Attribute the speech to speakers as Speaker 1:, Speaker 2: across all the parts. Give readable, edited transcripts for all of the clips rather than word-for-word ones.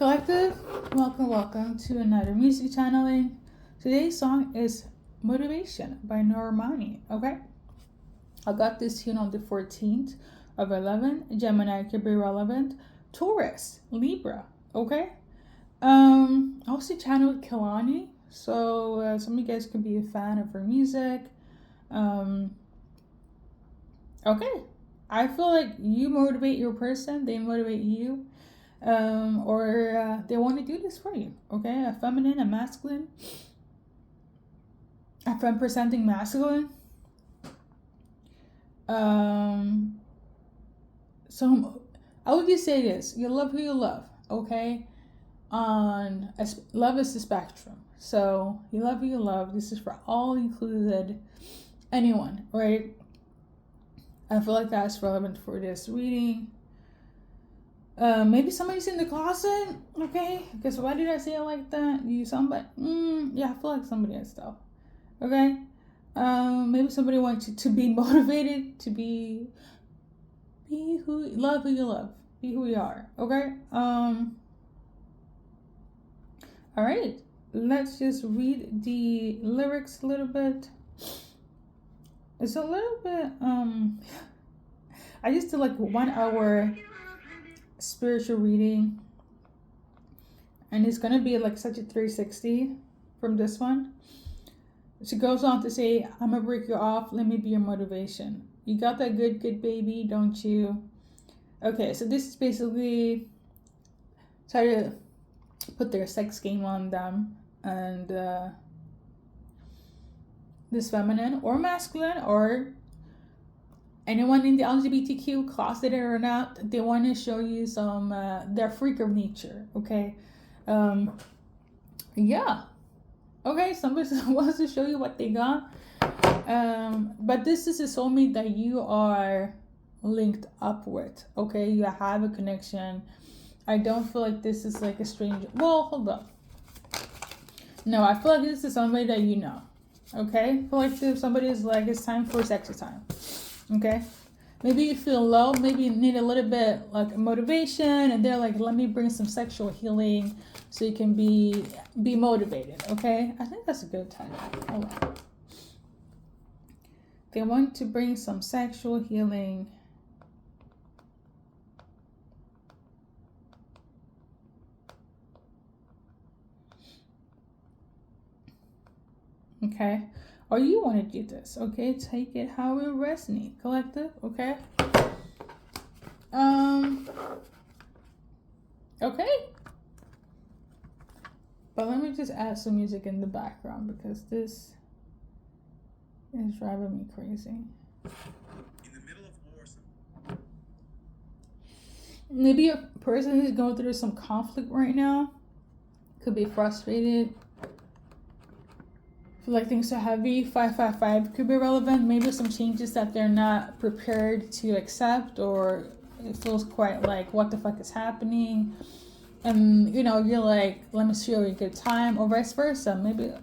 Speaker 1: Collective, welcome to another music channeling. Today's song is Motivation by Normani. Okay, I got this tune on the 14th of 11. Gemini could be relevant. Taurus, Libra. Okay, I also channeled Kelani, so some of you guys could be a fan of her music. Okay, I feel like you motivate your person, they motivate you. Or they want to do this for you. Okay, a feminine, a masculine, a femme presenting masculine. So I would just say this: you love who you love. Okay, love is the spectrum. So you love who you love. This is for all included, anyone, right? I feel like that's relevant for this reading. Maybe somebody's in the closet, okay? Because why did I say it like that? Somebody, yeah, I feel like somebody has stuff, okay? Maybe somebody wants you to be motivated, to be who you love, be who you are, okay? All right, let's just read the lyrics a little bit. It's a little bit, I just did like 1 hour spiritual reading, and it's gonna be like such a 360 from this one. She goes on to say, I'm gonna break you off, let me be your motivation. You got that good baby, don't you? Okay, so this is basically try to put their sex game on them, and this feminine or masculine or anyone in the LGBTQ, closeted or not, they want to show you some their freak of nature, okay? Yeah. Okay, somebody wants to show you what they got. But this is a soulmate that you are linked up with, okay? You have a connection. I don't feel like this is like a stranger. Well, hold up. No, I feel like this is somebody that you know, okay? I feel like if somebody is like, it's time for sexy time. Okay, maybe you feel low, maybe you need a little bit like motivation, and they're like, let me bring some sexual healing so you can be motivated. Okay, I think that's a good time. Hold on. They want to bring some sexual healing. Okay, or you want to do this. Okay, take it how it resonates, collective. Okay. Okay. But let me just add some music in the background because this is driving me crazy. In the middle of war. Maybe a person is going through some conflict right now. Could be frustrated. Feel like things are heavy. 555 could be relevant. Maybe some changes that they're not prepared to accept, or it feels quite like, what the fuck is happening? And you're like, let me show you a good time, or vice versa. Maybe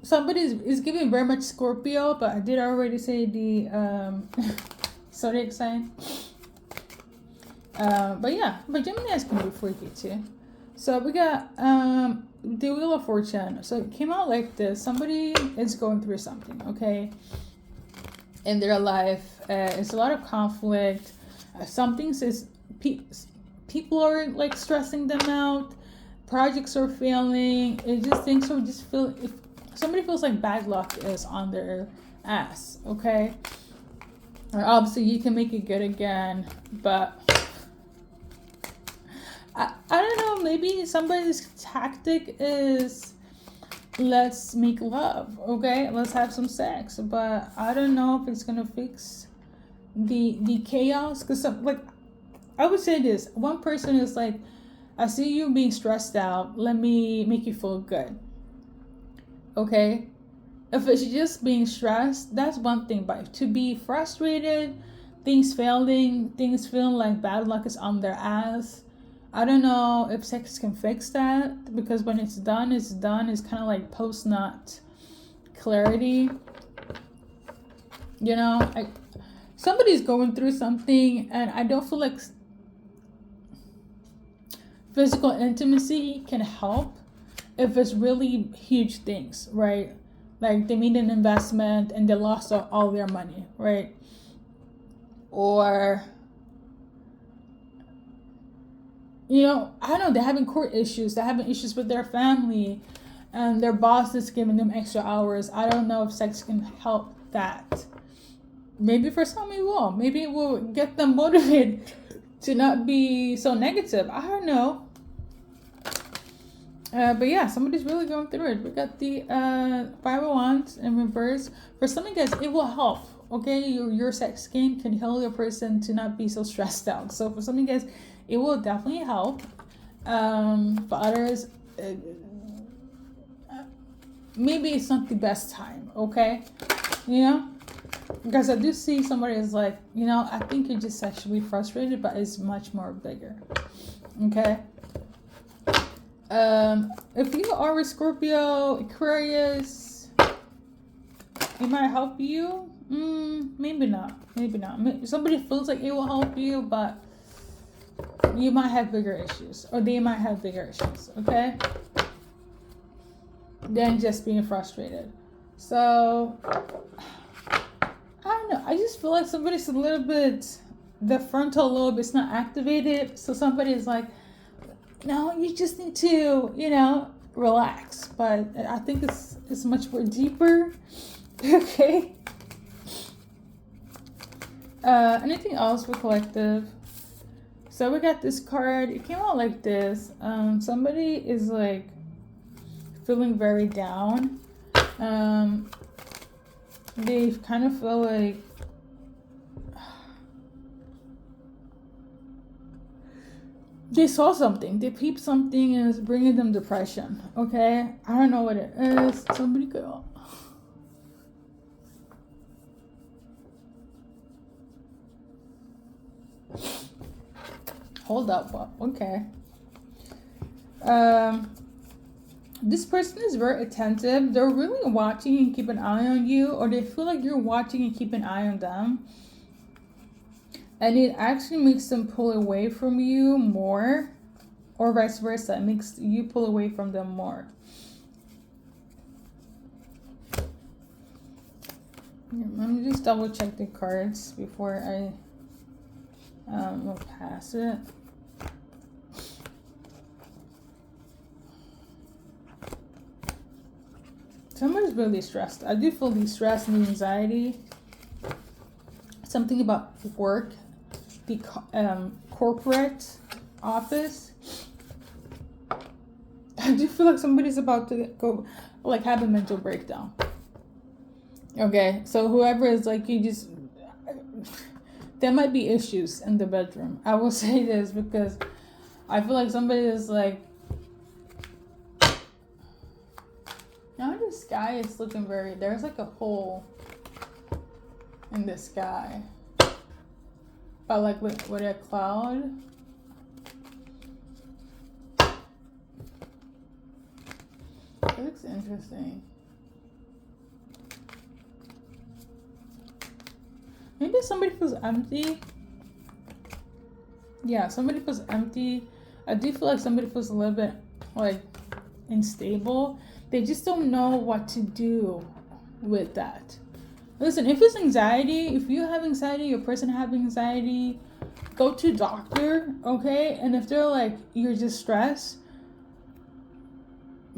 Speaker 1: somebody is giving very much Scorpio, but I did already say the zodiac sign. But yeah, but Gemini's can be freaky too. So we got the Wheel of Fortune. So it came out like this. Somebody is going through something, okay, in their life. It's a lot of conflict. Some things is people are like stressing them out. Projects are failing. It just things are just feel. If somebody feels like bad luck is on their ass, okay. Or obviously you can make it good again, but I don't know, maybe somebody's tactic is, let's make love, okay? Let's have some sex. But I don't know if it's gonna fix the chaos. Because like, I would say this. One person is like, I see you being stressed out. Let me make you feel good. Okay? If it's just being stressed, that's one thing. But to be frustrated, things failing, things feeling like bad luck is on their ass, I don't know if sex can fix that, because when it's done, it's done. It's kind of like post-nut clarity. Somebody's going through something, and I don't feel like physical intimacy can help if it's really huge things, right? Like they made an investment and they lost all their money, right? Or, you know, I don't know, they're having court issues, they're having issues with their family, and their boss is giving them extra hours. I don't know if sex can help that. Maybe for some it will. Maybe it will get them motivated to not be so negative. I don't know. But yeah, somebody's really going through it. We got the Five of Wands in reverse. For some of you guys, it will help. Okay, your sex game can heal your person to not be so stressed out. So for some of you guys, it will definitely help. For others, maybe it's not the best time. Okay, you know, because I do see somebody is like, you know, I think you're just sexually frustrated, but it's much more bigger. Okay. If you are a Scorpio, Aquarius, it might help you. Maybe not. Maybe not. Somebody feels like it will help you, but you might have bigger issues, or they might have bigger issues. Okay, than just being frustrated. So I don't know. I just feel like somebody's a little bit, the frontal lobe is not activated. So somebody's like, no, you just need to, you know, relax. But I think it's much more deeper. Okay. Anything else for collective? So we got this card. It came out like this. Somebody is like feeling very down. They kind of feel like they saw something, they peeped something, and it's bringing them depression. Okay, I don't know what it is. Somebody go. Hold up. Okay. This person is very attentive. They're really watching and keep an eye on you, or they feel like you're watching and keep an eye on them. And it actually makes them pull away from you more, or vice versa. It makes you pull away from them more. Let me just double check the cards before I will pass it. Somebody's really stressed. I do feel the stress and the anxiety. Something about work. The corporate office. I do feel like somebody's about to go, like, have a mental breakdown. Okay, so whoever is like, you just, there might be issues in the bedroom. I will say this because I feel like somebody is like, now the sky is looking very, there's like a hole in the sky. But like with a cloud. It looks interesting. Maybe somebody feels empty. Yeah, somebody feels empty. I do feel like somebody feels a little bit like unstable. They just don't know what to do with that. Listen, if it's anxiety, if you have anxiety, your person having anxiety, go to a doctor, okay? And if they're like, you're just stressed,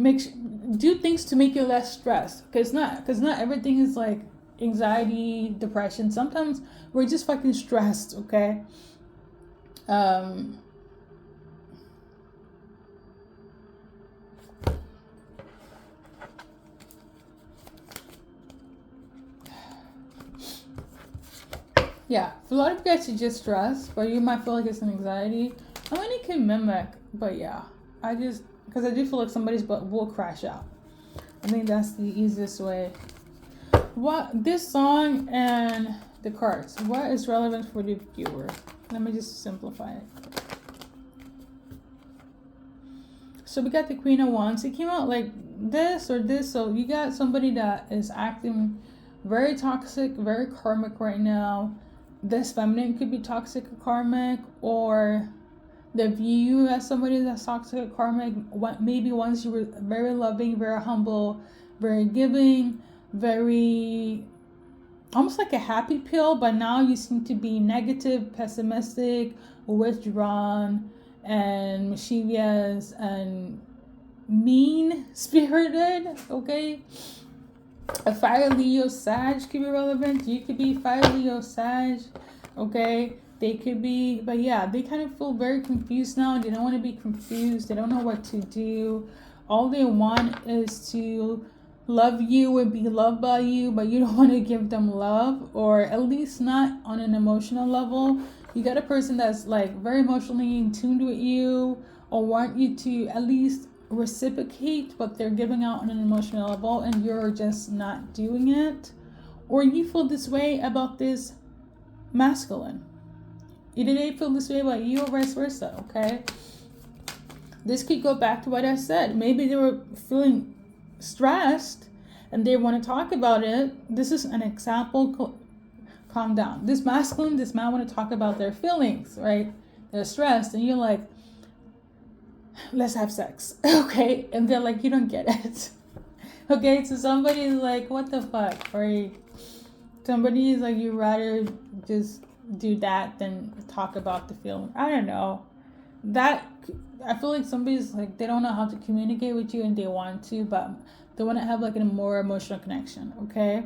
Speaker 1: do things to make you less stressed. Because not everything is like anxiety, depression. Sometimes we're just fucking stressed, okay? Yeah, for a lot of you guys, you just stress, but you might feel like it's an anxiety. I mean, it can mimic, but yeah, because I do feel like somebody's butt will crash out. I think that's the easiest way. What this song and the cards, what is relevant for the viewer? Let me just simplify it. So we got the Queen of Wands. It came out like this or this, so you got somebody that is acting very toxic, very karmic right now. This feminine could be toxic or karmic, or They view you as somebody that's toxic, karmic. Maybe once you were very loving, very humble, very giving, very almost like a happy pill, but now you seem to be negative, pessimistic, withdrawn, and mischievous and mean spirited. Okay, a fire Leo Sag could be relevant. You could be fire Leo Sag. Okay, they could be, but yeah, they kind of feel very confused now. They don't want to be confused. They don't know what to do. All they want is to love you and be loved by you, but you don't want to give them love, or at least not on an emotional level. You got a person that's like very emotionally in tune with you, or want you to at least reciprocate what they're giving out on an emotional level, and you're just not doing it. Or you feel this way about this masculine. Either they feel this way about you or vice versa, okay? This could go back to what I said. Maybe they were feeling stressed and they want to talk about it. This is an example. Calm down. This masculine, this man want to talk about their feelings, right? They're stressed and you're like, let's have sex. Okay? And they're like, you don't get it. Okay? So somebody's like, what the fuck, right? Somebody is like, you rather just do that than talk about the feeling. I don't know. That, I feel like somebody's like, they don't know how to communicate with you and they want to, but they want to have like a more emotional connection, okay?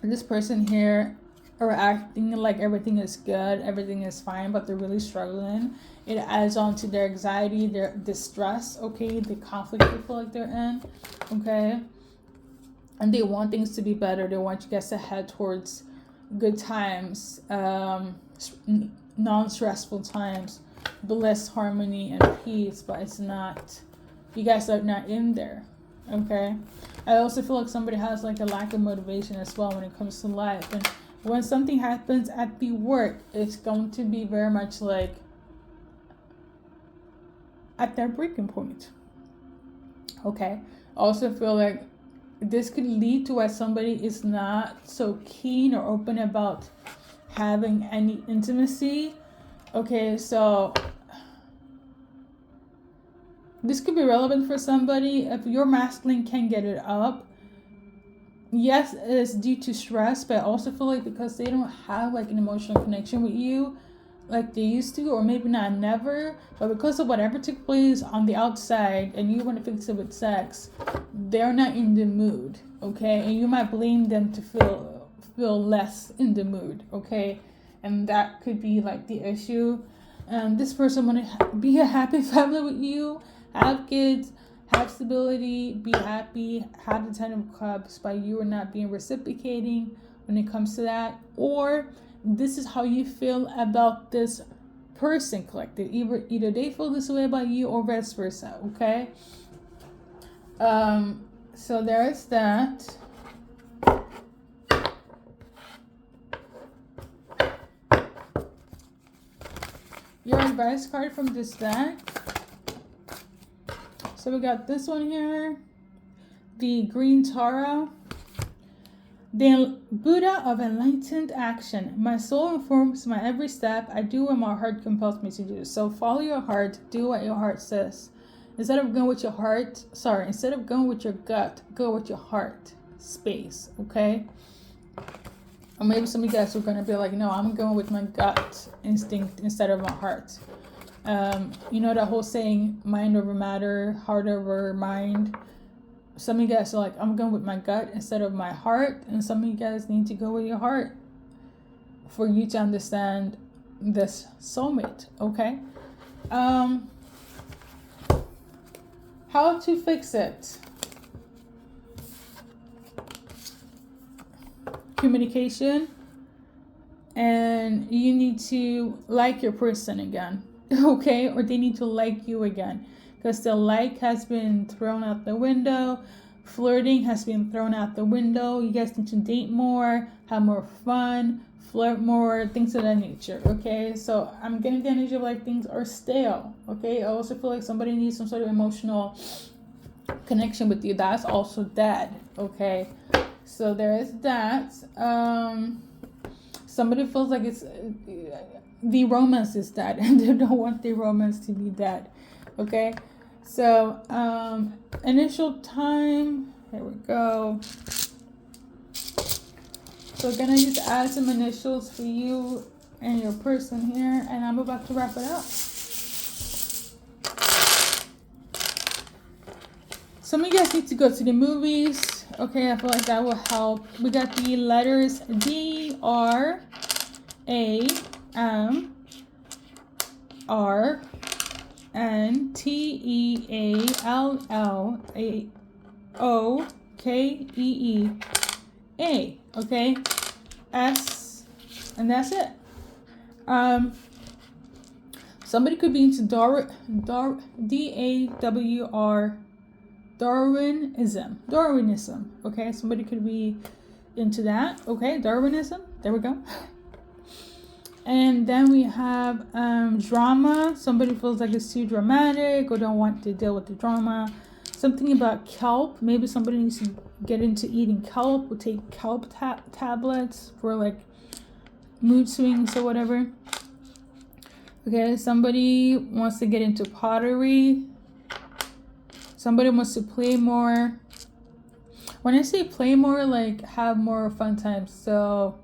Speaker 1: This person here are acting like everything is good, everything is fine, but they're really struggling. It adds on to their anxiety, their distress, okay? The conflict they feel like they're in, okay? And they want things to be better. They want you guys to head towards good times, non-stressful times, bliss, harmony, and peace, but it's not. You guys are not in there, okay? I also feel like somebody has like a lack of motivation as well when it comes to life. And when something happens at the work, it's going to be very much like at their breaking point, okay? I also feel like this could lead to why somebody is not so keen or open about having any intimacy. Okay, so this could be relevant for somebody. If your masculine can get it up, yes, it's due to stress, but I also feel like because they don't have like an emotional connection with you like they used to, or maybe not never, but because of whatever took place on the outside and you want to fix it with sex, they're not in the mood, okay? And you might blame them to feel less in the mood, okay? And that could be like the issue. This person want to be a happy family with you, have kids, have stability, be happy, have the 10 of cups, but you are not being reciprocating when it comes to that. Or this is how you feel about this person collective. Either they feel this way about you or vice versa, okay? So there's that. Your advice card from this deck. So we got this one here, the Green Tara. The Buddha of enlightened action. My soul informs my every step. I do what my heart compels me to do. So follow your heart. Do what your heart says. Instead of going with your gut, go with your heart space, okay? Or maybe some of you guys are going to be like, no, I'm going with my gut instinct instead of my heart. You know that whole saying, mind over matter, heart over mind. Some of you guys are like, I'm going with my gut instead of my heart. And some of you guys need to go with your heart for you to understand this soulmate, okay? How to fix it? Communication. And you need to like your person again, okay? Or they need to like you again. Because the like has been thrown out the window. Flirting has been thrown out the window. You guys need to date more, have more fun, flirt more, things of that nature, okay? So I'm getting the energy of like things are stale, okay? I also feel like somebody needs some sort of emotional connection with you. That's also dead, okay? So there is that. Somebody feels like it's the romance is dead and they don't want the romance to be dead. Okay, so initial time, here we go. So we're gonna just add some initials for you and your person here, and I'm about to wrap it up. Some of you guys need to go to the movies. Okay, I feel like that will help. We got the letters D, R, A, M, R, N, T, E, A, L, L, A, O, K, E, E, A. Okay, S, and that's it. Somebody could be into Darwinism. Okay, somebody could be into that. Okay, Darwinism. There we go. And then we have drama. Somebody feels like it's too dramatic or don't want to deal with the drama. Something about kelp. Maybe somebody needs to get into eating kelp or take kelp tablets for like mood swings or whatever. Okay, somebody wants to get into pottery. Somebody wants to play more. When I say play more, like have more fun times. So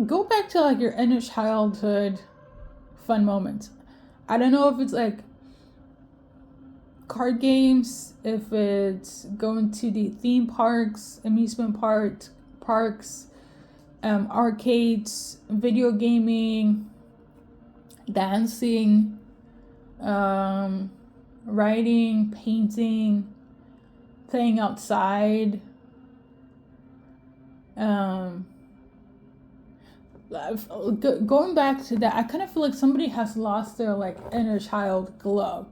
Speaker 1: go back to like your inner childhood fun moments. I don't know if it's like card games, if it's going to the theme parks, amusement parks, arcades, video gaming, dancing, writing, painting, playing outside, going back to that, I kind of feel like somebody has lost their like inner child glow.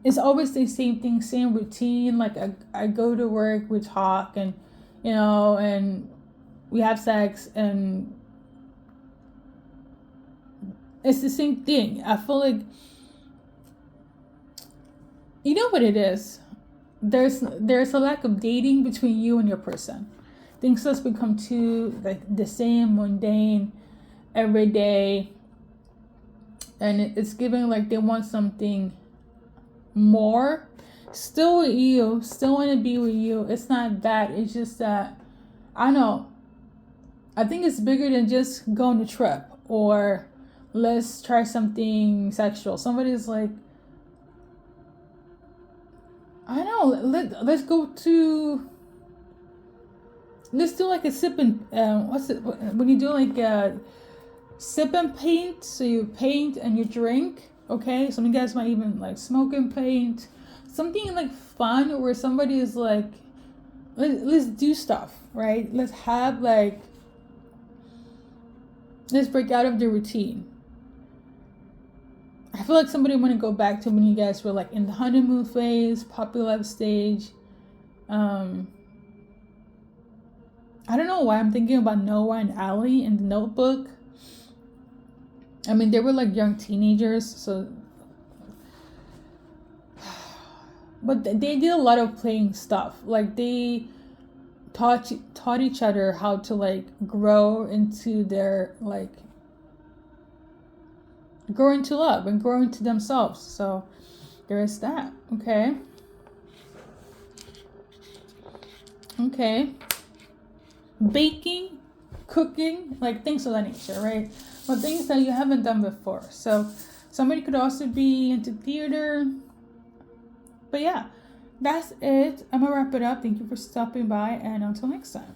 Speaker 1: It's always the same thing, same routine. Like I go to work, we talk, and and we have sex, and it's the same thing. I feel like, you know what it is? There's a lack of dating between you and your person. Things just become too like the same, mundane, every day, and it's giving like they want something more. Still with you, still want to be with you. It's not that. It's just that I know. I think it's bigger than just going to trip or let's try something sexual. Somebody's like, I know. Let's go to. Let's do like a sip and what's it when you do like a sip and paint? So you paint and you drink. Okay, some of you guys might even like smoke and paint. Something like fun where somebody is like, let's do stuff, right? Let's have like, let's break out of the routine. I feel like somebody want to go back to when you guys were like in the honeymoon phase, puppy love stage. I don't know why I'm thinking about Noah and Allie in The Notebook. I mean, they were like young teenagers, so. But they did a lot of playing stuff. Like they taught each other how to like grow into their like. Grow into love and grow into themselves. So there is that. Okay. Okay. Baking, cooking, like things of that nature, right? But things that you haven't done before. So somebody could also be into theater. But yeah, that's it. I'm gonna wrap it up. Thank you for stopping by, and until next time.